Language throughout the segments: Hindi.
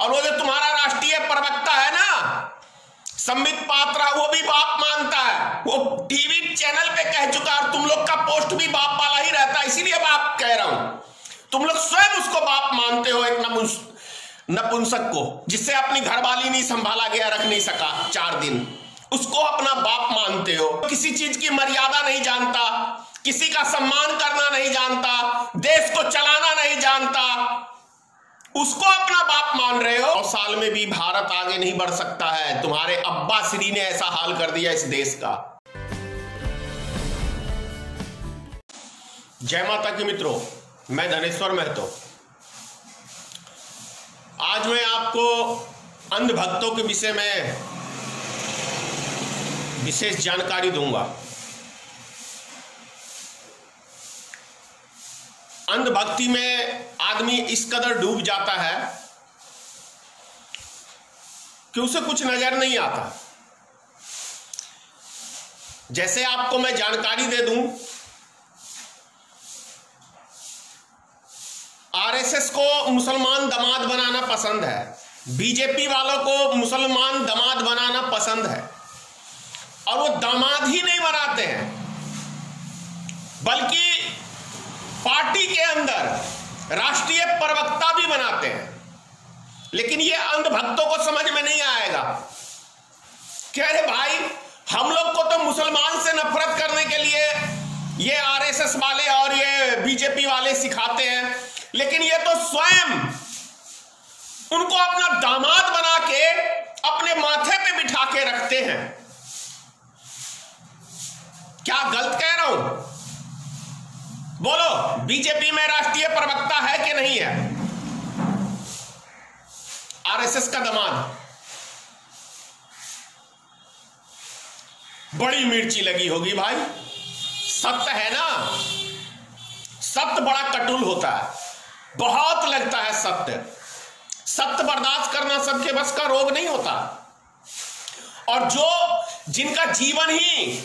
और वो जो तुम्हारा राष्ट्रीय प्रवक्ता है ना संबित पात्रा, वो भी बाप मानता है, वो टीवी चैनल पे कह चुका और तुम लोग का पोस्ट भी बाप वाला ही रहता है। इसीलिए बाप कह रहा हूं, तुम लोग स्वयं उसको बाप मानते हो, एक नपुंसक को, जिससे अपनी घरवाली नहीं संभाला गया, रख नहीं सका 4 दिन, उसको अपना बाप मानते हो। किसी चीज की मर्यादा नहीं जानता, किसी का सम्मान करना नहीं जानता, देश को चलाना नहीं जानता, उसको अपना बाप मान रहे हो। 100 साल में भी भारत आगे नहीं बढ़ सकता है। तुम्हारे अब्बा श्री ने ऐसा हाल कर दिया इस देश का। जय माता की मित्रों, मैं धनेश्वर महतो। आज मैं आपको अंधभक्तों के विषय में विशेष जानकारी दूंगा। अंधभक्ति में आदमी इस कदर डूब जाता है कि उसे कुछ नजर नहीं आता। जैसे आपको मैं जानकारी दे दूं, आरएसएस को मुसलमान दामाद बनाना पसंद है, बीजेपी वालों को मुसलमान दामाद बनाना पसंद है, और वो दामाद ही नहीं बनाते हैं बल्कि पार्टी के अंदर राष्ट्रीय प्रवक्ता भी बनाते हैं। लेकिन ये अंधभक्तों को समझ में नहीं आएगा कि अरे भाई, हम लोग को तो मुसलमान से नफरत करने के लिए ये आरएसएस वाले और ये बीजेपी वाले सिखाते हैं, लेकिन ये तो स्वयं उनको अपना दामाद बना के अपने माथे पे बिठा के रखते हैं। क्या गलत कह रहा हूं? बोलो, बीजेपी में राष्ट्रीय प्रवक्ता है कि नहीं है? आरएसएस का दामाद। बड़ी मिर्ची लगी होगी भाई, सत्य है ना। सत्य बड़ा कटुल होता है, बहुत लगता है सत्य। सत्य बर्दाश्त करना सबके बस का रोग नहीं होता। और जिनका जीवन ही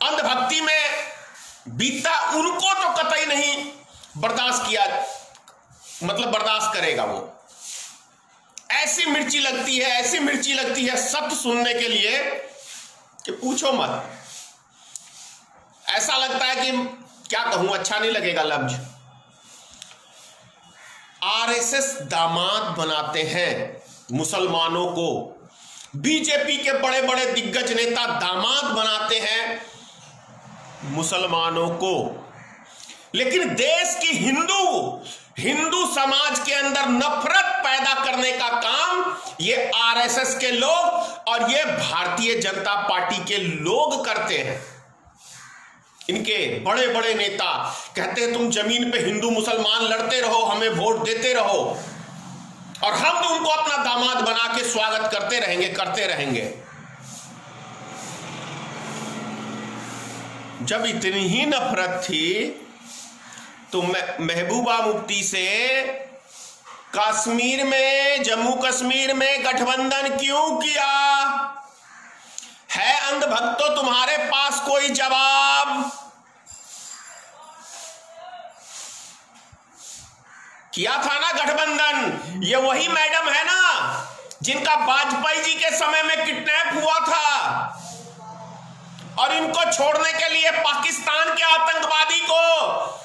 अंधभक्ति में बीतता, उनको तो कतई नहीं बर्दाश्त किया, मतलब बर्दाश्त करेगा वो। ऐसी मिर्ची लगती है, ऐसी मिर्ची लगती है सत्य सुनने के लिए कि पूछो मत। ऐसा लगता है कि क्या कहूं, अच्छा नहीं लगेगा लफ्ज। आरएसएस दामाद बनाते हैं मुसलमानों को, बीजेपी के बड़े बड़े दिग्गज नेता दामाद बनाते हैं मुसलमानों को। लेकिन देश की हिंदू समाज के अंदर नफरत पैदा करने का काम ये आरएसएस के लोग और ये भारतीय जनता पार्टी के लोग करते हैं। इनके बड़े बड़े नेता कहते हैं तुम जमीन पे हिंदू मुसलमान लड़ते रहो, हमें वोट देते रहो, और हम उनको अपना दामाद बना के स्वागत करते रहेंगे। जब इतनी ही नफरत थी तो महबूबा मुफ्ती से कश्मीर में, जम्मू कश्मीर में गठबंधन क्यों किया? है अंधभक्तों तुम्हारे पास कोई जवाब? किया था ना गठबंधन। ये वही मैडम है ना जिनका वाजपेयी जी के समय में किडनैप हुआ था, और इनको छोड़ने के लिए पाकिस्तान के आतंकवादी को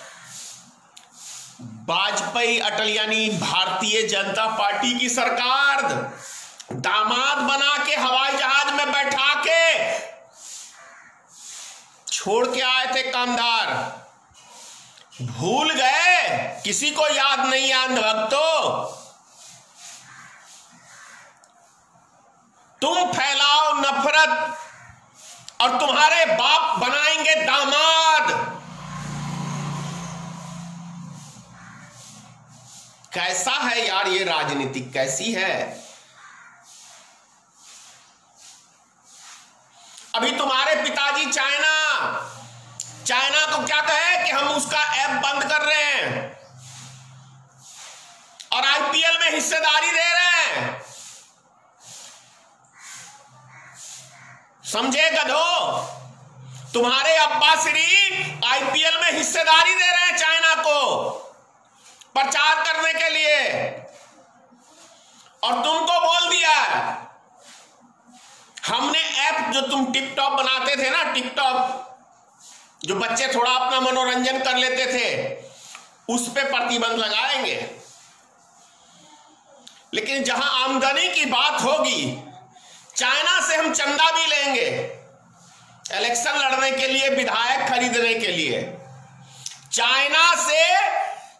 वाजपेयी अटल यानी भारतीय जनता पार्टी की सरकार दामाद बना के हवाई जहाज में बैठा के छोड़ के आए थे कांधार। भूल गए? किसी को याद नहीं है अंधभक्तों? तुम फैलाओ नफरत और तुम्हारे बाप बनाएंगे दामाद। कैसा है यार ये राजनीति, कैसी है? अभी तुम्हारे पिताजी चाइना को क्या कहे कि हम उसका ऐप बंद कर रहे हैं और आईपीएल में हिस्सेदारी दे रहे हैं। समझे गधो? तुम्हारे अब्बा श्री आईपीएल में हिस्सेदारी दे रहे हैं चाइना को प्रचार करने के लिए, और तुमको बोल दिया हमने ऐप जो तुम टिकटॉक बनाते थे ना, टिकटॉक जो बच्चे थोड़ा अपना मनोरंजन कर लेते थे, उस पे प्रतिबंध लगाएंगे। लेकिन जहां आमदनी की बात होगी, चाइना से हम चंदा भी लेंगे इलेक्शन लड़ने के लिए, विधायक खरीदने के लिए चाइना से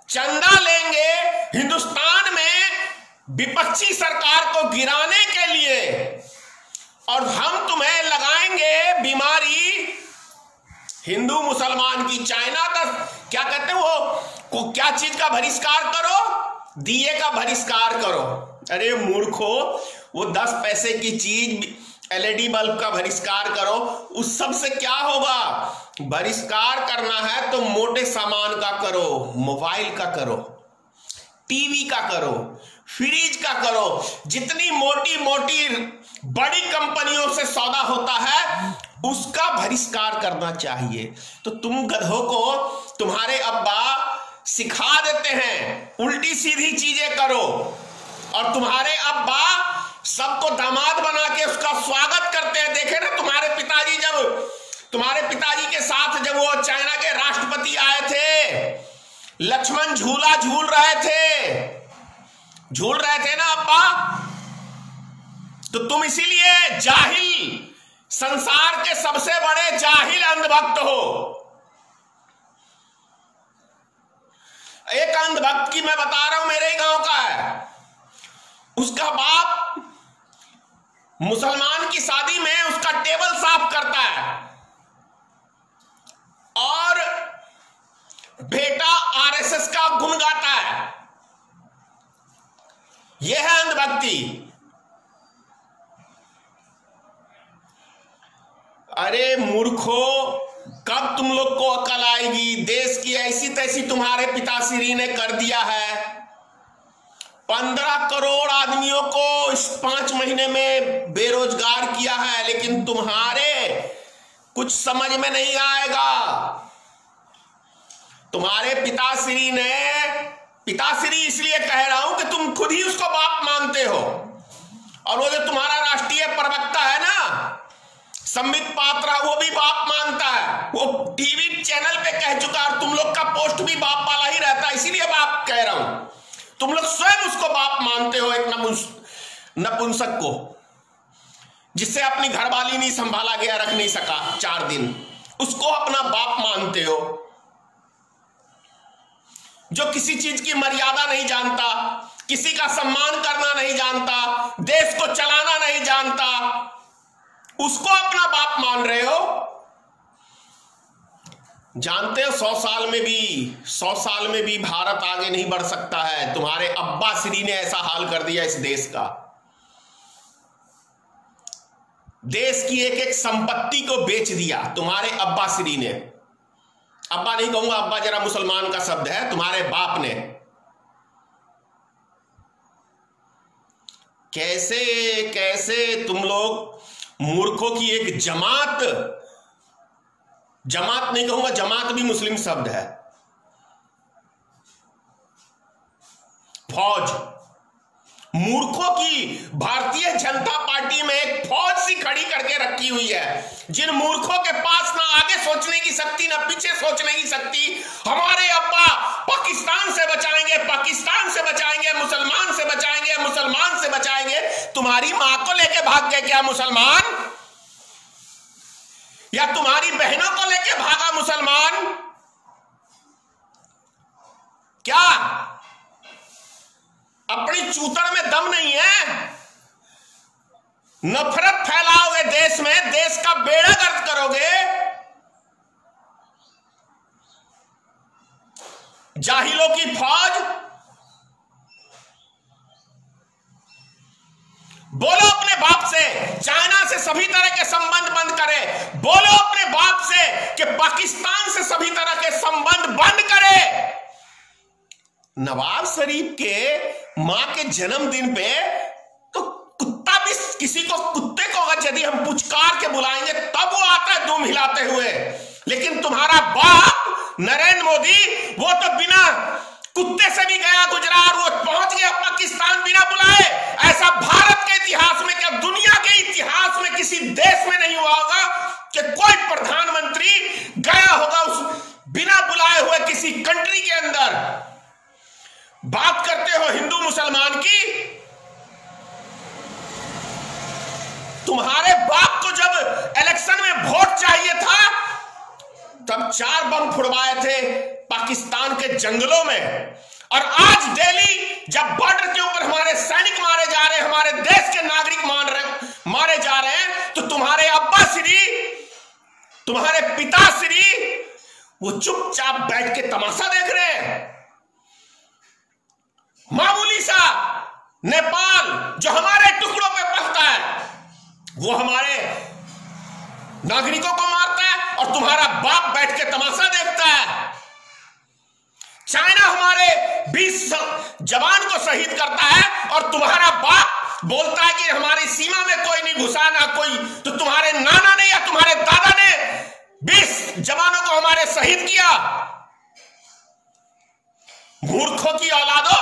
चंदा लेंगे, हिंदुस्तान में विपक्षी सरकार को गिराने के लिए, और हम तुम्हें लगाएंगे बीमारी हिंदू मुसलमान की। चाइना का क्या कहते हैं वो क्या चीज का बहिष्कार करो? दिए का बहिष्कार करो। अरे मूर्खो, वो 10 पैसे की चीज LED बल्ब का बहिष्कार करो, उस सब से क्या होगा? बहिष्कार करना है तो मोटे सामान का करो, मोबाइल का करो, टीवी का करो, फ्रिज का करो। जितनी मोटी मोटी बड़ी कंपनियों से सौदा होता है उसका बहिष्कार करना चाहिए। तो तुम गधों को तुम्हारे अब्बा सिखा देते हैं उल्टी सीधी चीजें करो, और तुम्हारे अब्बा सबको दामाद बना के उसका स्वागत करते हैं। देखे ना तुम्हारे पिताजी, जब तुम्हारे पिताजी के साथ जब वो चाइना के राष्ट्रपति आए थे, लक्ष्मण झूला झूल रहे थे ना अब्बा। तो तुम इसीलिए जाहिल, संसार के सबसे बड़े जाहिल अंधभक्त हो। एक अंधभक्त की मैं बता रहा हूं, मेरे ही गांव का है। उसका बाप मुसलमान की शादी में उसका टेबल साफ करता है और बेटा RSS का गुण गाता है। यह है अंधभक्ति। अरे मूर्खो, कब तुम लोग को अकल आएगी? देश की ऐसी तैसी तुम्हारे पिताश्री ने कर दिया है। 15 करोड़ आदमियों को इस 5 महीने में बेरोजगार किया है, लेकिन तुम्हारे कुछ समझ में नहीं आएगा। तुम्हारे पिताश्री ने, पिताश्री इसलिए कह रहा हूं कि तुम खुद ही उसको बाप मानते हो। और वो जो तुम्हारा राष्ट्रीय प्रवक्ता है ना संबित पात्रा, वो भी बाप मानता है। वो टीवी चैनल पे कह चुका, और तुम लोग का पोस्ट भी बाप वाला ही रहता है, इसीलिए बाप कह रहा हूं। तुम लोग स्वयं उसको बाप मानते हो, एक नपुंसक को, जिससे अपनी घरवाली नहीं संभाला गया, रख नहीं सका 4 दिन, उसको अपना बाप मानते हो। जो किसी चीज की मर्यादा नहीं जानता, किसी का सम्मान करना नहीं जानता, देश को चलाना नहीं जानता, उसको अपना बाप मान रहे हो। जानते हो 100 साल में भी भारत आगे नहीं बढ़ सकता है। तुम्हारे अब्बा श्री ने ऐसा हाल कर दिया इस देश का। देश की एक एक संपत्ति को बेच दिया तुम्हारे अब्बा श्री ने। अब्बा नहीं कहूंगा, अब्बा जरा मुसलमान का शब्द है, तुम्हारे बाप ने। कैसे कैसे तुम लोग मूर्खों की एक जमात नहीं कहूंगा, जमात भी मुस्लिम शब्द है, फौज, मूर्खों की भारतीय जनता पार्टी में एक फौज सी खड़ी करके रखी हुई है, जिन मूर्खों के पास ना आगे सोचने की शक्ति ना पीछे सोचने की शक्ति। हमारे अब्बा पाकिस्तान से बचाएंगे, पाकिस्तान से बचाएंगे, मुसलमान से बचाएंगे, मुसलमान से बचाएंगे। तुम्हारी मां को लेके भाग गए क्या मुसलमान? या तुम्हारी बहनों को लेके भागा मुसलमान? क्या अपनी चूतड़ में दम नहीं है? नफरत फैलाओगे देश में, देश का बेड़ा गर्क करोगे। जाहिलों की फौज। बोलो अपने बाप से चाइना से सभी तरह के संबंध बंद करे। बोलो अपने बाप से कि पाकिस्तान से सभी तरह के संबंध बंद करे। नवाज शरीफ के मां के जन्मदिन पे तो कुत्ता भी, किसी को कुत्ते को अगर यदि हम पुचकार के बुलाएंगे तब वो आता है दुम हिलाते हुए। लेकिन तुम्हारा बाप नरेंद्र मोदी, वो तो बिना कुत्ते से भी गया गुजरा और वो पहुंच गया पाकिस्तान बिना बुलाए। ऐसा भारत के इतिहास में, क्या दुनिया के इतिहास में किसी देश में नहीं हुआ होगा कि कोई प्रधानमंत्री गया होगा उस बिना बुलाए हुए किसी कंट्री के अंदर। बात करते हो हिंदू मुसलमान की, तुम्हारे बाप को जब इलेक्शन में वोट चाहिए था तब 4 बम फुड़वाए थे पाकिस्तान के जंगलों में, और आज दिल्ली जब बॉर्डर के ऊपर हमारे सैनिक मारे जा रहे हैं, हमारे देश के नागरिक मारे जा रहे हैं, तो तुम्हारे अब्बा श्री, तुम्हारे पिता श्री वो चुपचाप बैठ के तमाशा देख रहे हैं। मामूली सा नेपाल जो हमारे टुकड़ों पे पलता है वो हमारे नागरिकों को मारता है और तुम्हारा बाप बैठ के तमाशा देखता है। चाइना हमारे 20 जवान को शहीद करता है और तुम्हारा बाप बोलता है कि हमारी सीमा में कोई नहीं घुसा ना कोई, तो तुम्हारे नाना ने या तुम्हारे दादा ने 20 जवानों को हमारे शहीद किया। मूर्खों की औलादो,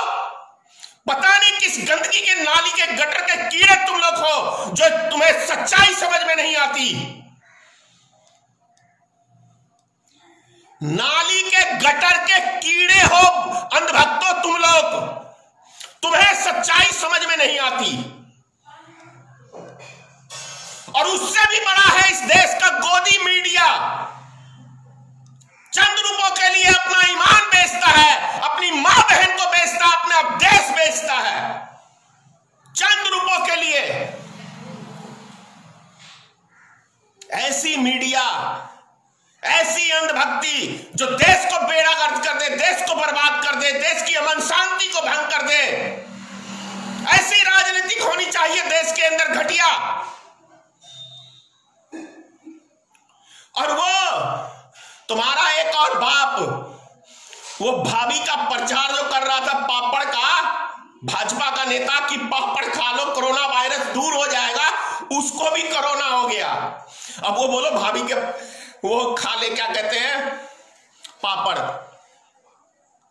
पता नहीं किस गंदगी के नाली के गटर के कीड़े तुम लोग हो जो तुम्हें सच्चाई समझ में नहीं आती। नाली के गटर के कीड़े हो अंधभक्तों तुम लोग, तुम्हें सच्चाई समझ में नहीं आती। और उससे भी बड़ा है इस देश का गोदी मीडिया, चंद रुपयों के लिए अपना ईमान बेचता है, अपनी मां बहन को बेचता है, अपना देश बेचता है चंद रुपयों के लिए। ऐसी मीडिया, ऐसी अंधभक्ति जो देश को बेड़ागर्द कर दे, देश को बर्बाद कर दे, देश की अमन शांति को भंग कर दे, ऐसी राजनीति होनी चाहिए देश के अंदर घटिया। और वो तुम्हारा एक और बाप, वो भाभी का प्रचार जो कर रहा था पापड़ का, भाजपा का नेता, कि पापड़ खा लो कोरोना वायरस दूर हो जाएगा, उसको भी कोरोना हो गया। अब वो बोलो भाभी के वो खा ले, क्या कहते हैं, पापड़।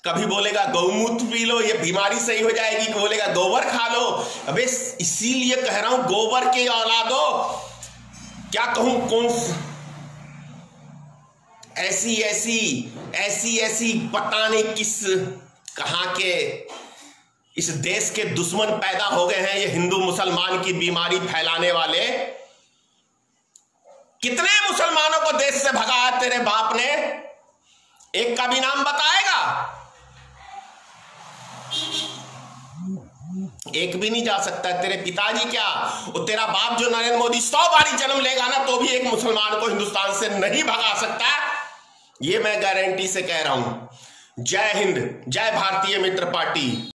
कभी बोलेगा गौमूत्र पी लो ये बीमारी सही हो जाएगी, बोलेगा गोबर खा लो। अबे इसीलिए कह रहा हूं गोबर के औलादो, क्या कहूं, कौन ऐसी पता नहीं किस कहां के इस देश के दुश्मन पैदा हो गए हैं, ये हिंदू मुसलमान की बीमारी फैलाने वाले। कितने मुसलमानों को देश से भगाया तेरे बाप ने, एक का भी नाम बताएगा? एक भी नहीं जा सकता। तेरे पिताजी क्या, वो तेरा बाप जो नरेंद्र मोदी 100 बारी जन्म लेगा ना तो भी एक मुसलमान को हिंदुस्तान से नहीं भगा सकता, ये मैं गारंटी से कह रहा हूं। जय हिंद, जय भारतीय मित्र पार्टी।